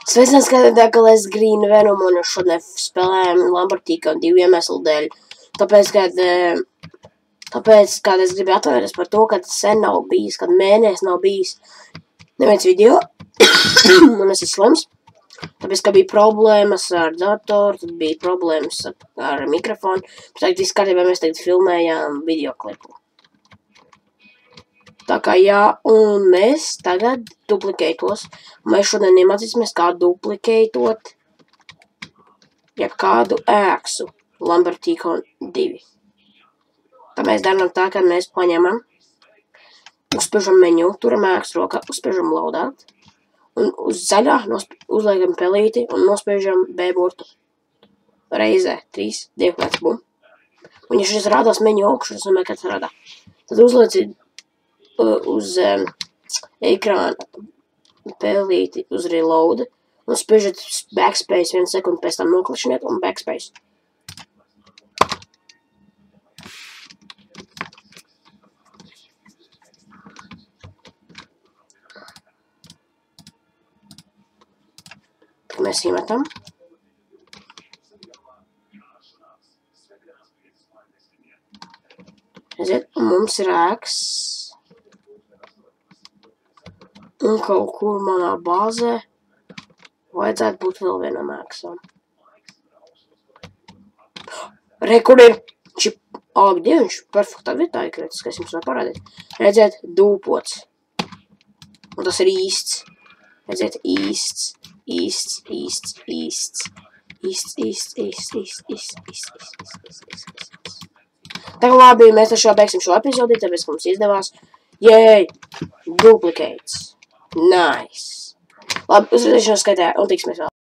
Sveicināts, ka es Green Venom un šodien spēlējam Lamborghini un 2 iemeslu dēļ. Tāpēc, kad es gribu atvainoties par to, ka sen nav bijis, kad mēnesis nav bijis neviens video, un es esmu slims. Tāpēc, ka bija problēmas ar datoru, tad bija problēmas ar mikrofonu. Tagad viss kārtībā mēs tagad filmējām videoklipu. Tā kā jā, un mēs tagad duplikētos. Mēs šodien iemācīsimies, kā duplikētot kādu ēksu Lamborghini 2. Tā mēs darām tā, ka mēs paņemam, uzspiežam menu, turam ēksu rokā, uzspiežam loadout, un uz zaļā uzliekam pelīti un nospiežam B burtu. Reizē 3, 2 klēts, bum. Un ja šis rādās menu augšu, tas nozīmē, ka tas rādā. Tad uzliecīt uz ekrāna pelīti uz reload un spiežat backspace 1 sekundi, pēc tam noklišaniet un backspace. Mēs iemetam. Redziet, un mums ir ēks. Un kaut kur manā bāzē vajadzētu būt vēl vienam ēksam. Re, kur ir? Где viņš? Perfektā vietā iekrietas, ka es jums varu parādīt. Redziet, dūpots. Un tas ir īsts. Redziet, īsts. Tā kā labi, mēs ar šo beigsim šo epizodi, tāpēc, ka mums izdevās. Jēj! Duplicates. Nice. Labi, uz redzēšanos skaitā un tiksimies vēl.